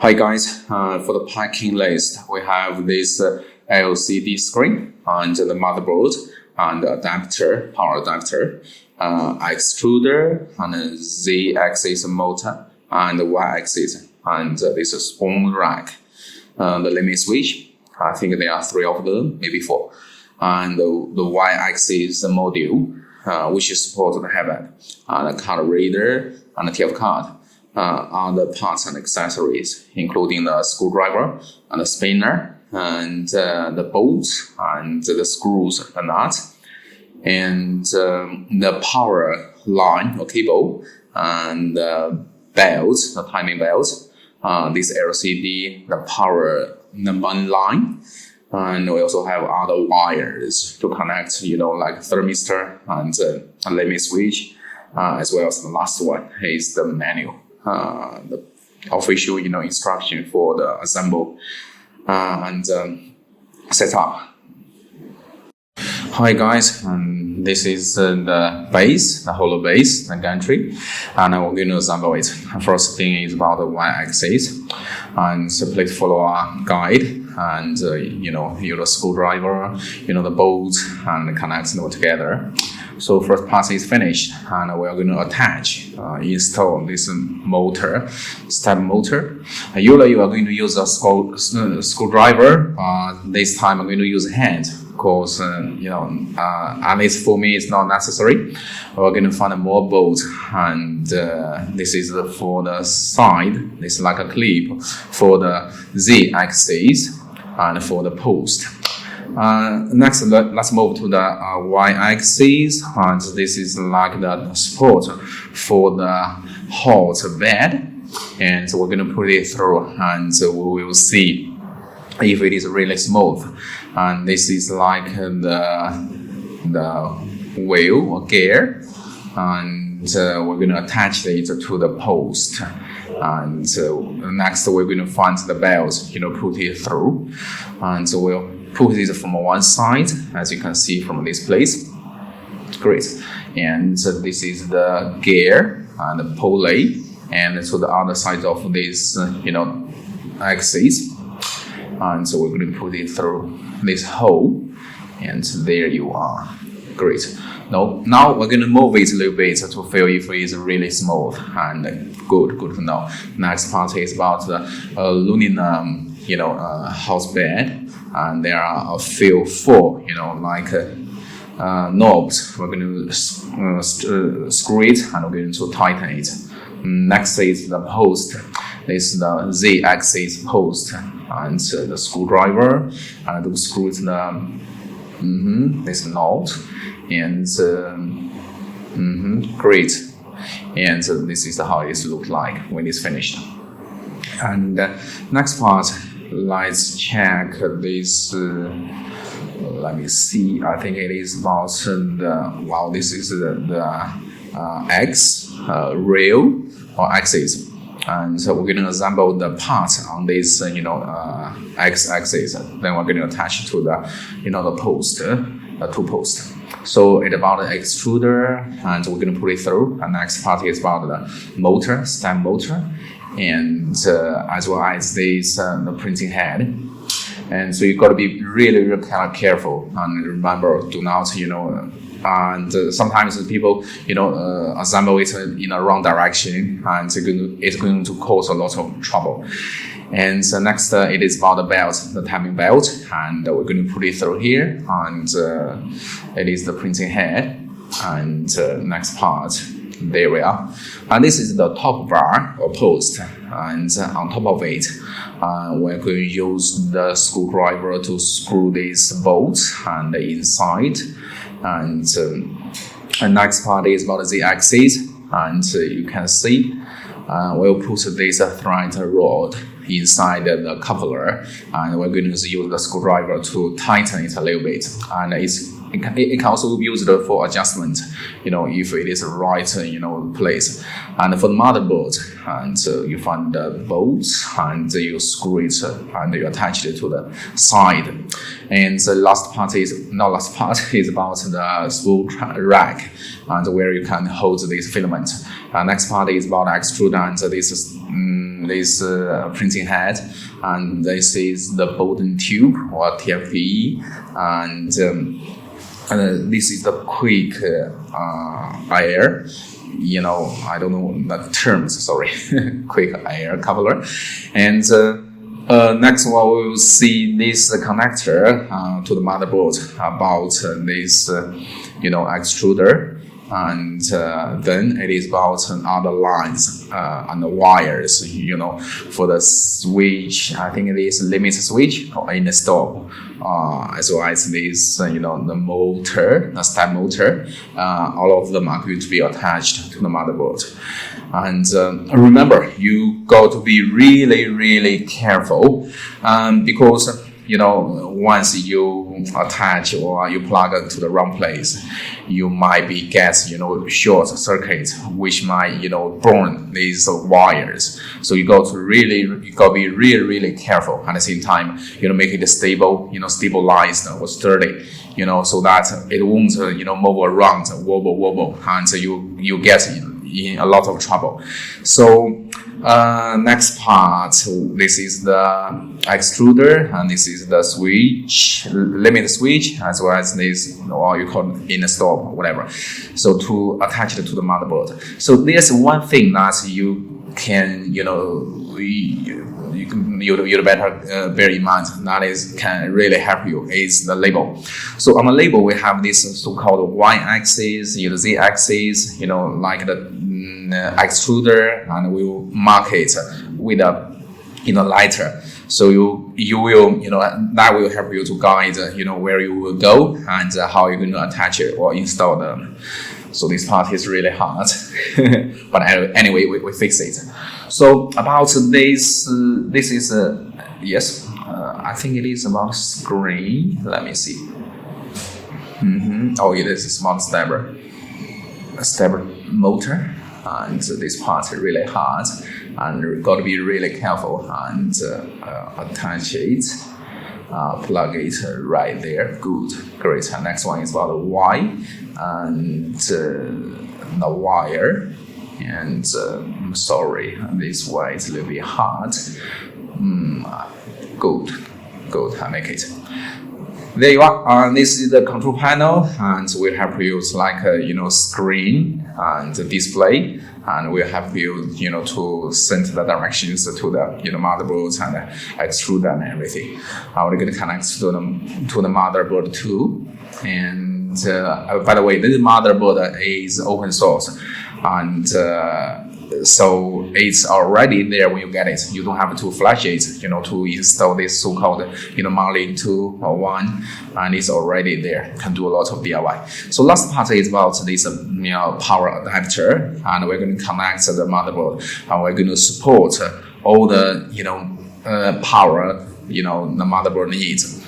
Hi guys, for the packing list, we have this LCD screen and the motherboard and adapter, power adapter, extruder and Z-axis motor and Y-axis and this spoon rack. The limit switch, I think there are 3 of them, maybe 4. And the Y-axis module, which supports the headband, the card reader and the TF card. Other parts and accessories, including the screwdriver and the spinner and the bolts and the screws and nuts, and the power line or cable and the belts, the timing belts, this LCD, the power number line, and we also have other wires to connect, like thermistor and a limit switch, as well as the last one is the manual. The official, instruction for the assemble and setup. Hi guys, this is the base, the hollow base, the gantry, and we're going to assemble it. First thing is about the Y-axis, and so please follow our guide, and use the screwdriver, the bolts, and connect them together. So first part is finished, and we are going to attach, install this motor, step motor. Usually you are going to use a screwdriver. This time I'm going to use hand, because at least for me it's not necessary. We're going to find more bolts, and this is for the side. This is like a clip for the Z-axis and for the post. Next, let's move to the Y-axis, and this is like the support for the hot bed, and so we're going to put it through, and we will see if it is really smooth. And this is like the wheel or gear, and we're going to attach it to the post. And next we're going to find the belts, put it through, and so we'll put it from one side, as you can see from this place. Great. And this is the gear and the pulley, and to the other side of this, axis. And so we're going to put it through this hole, and there you are. Great. Now we're going to move it a little bit to feel if it is really smooth and good to know. Next part is about the aluminum, house bed. And there are a few 4, knobs. We're going to screw it, and we're going to tighten it. Next is the post. This is the Z-axis post, and the screwdriver, and to screw this knot, and great. And this is how it looks like when it's finished. And next part. Let's check this. Let me see. I think it is about this is the X rail or axis, and so we're going to assemble the parts on this X axis. Then we're going to attach it to the the post, the 2 posts. So it's about the extruder, and we're going to put it through. And next part is about the motor, stem motor, and as well as this the printing head. And so you've got to be really kind of careful, and remember, do not and sometimes people assemble it in the wrong direction, and it's going to cause a lot of trouble. And so next it is about the belt, the timing belt, and we're going to put it through here, and it is the printing head. And next part, there we are. And this is the top bar or post, and on top of it we're going to use the screwdriver to screw this bolt and the inside. And the next part is about the Z-axis, and you can see we'll put this thread rod inside the coupler, and we're going to use the screwdriver to tighten it a little bit, and it's It can also be used for adjustment, if it is the right, place. And for the motherboard, and you find the bolts, and you screw it, and you attach it to the side. And the last part is about the spool rack, and where you can hold this filament. Next part is about extruder, and this printing head, and this is the Bowden tube or TFE, and this is the quick air. I don't know the terms. Sorry, quick air coupler, and. Next one, we will see this connector to the motherboard about this, extruder. And then it is about other lines and the wires, for the switch. I think it is limit switch or in the stop, as well as this, the motor, the step motor. All of them are going to be attached to the motherboard. And remember, you got to be really, really careful, because once you attach or you plug it to the wrong place, you might be get short circuit, which might burn these wires. So you got to be really, really careful. At the same time, make it stable, stabilized or sturdy, so that it won't move around, wobble, and you get in a lot of trouble. So next part, this is the extruder, and this is the switch, limit switch, as well as this, or you call it in the stop, whatever. So to attach it to the motherboard. So there's one thing that you can, you better bear in mind, that is can really help you, is the label. So on the label, we have this so-called y-axis, z-axis, like the extruder, and we will mark it with a lighter. So you will that will help you to guide where you will go and how you're going to attach it or install them. So this part is really hard, but anyway, we fix it. So about this is yes, I think it is about screen. Let me see. Oh, it is a small stepper motor, and this part is really hard, and you got to be really careful and attach it. Plug it right there. Good, great. And next one is about the Y and the wire. And sorry, this Y is a little bit hard. Good, I make it. There you are. This is the control panel, and we have used like screen and display, and we have used to send the directions to the motherboards and extruder and everything. We're going to connect to the motherboard too. And by the way, this motherboard is open source, and so it's already there when you get it. You don't have to flash it, to install this so-called, Marlin 2 or 1, and it's already there. You can do a lot of DIY. So last part is about this, power adapter, and we're going to connect the motherboard, and we're going to support all the, power, the motherboard needs.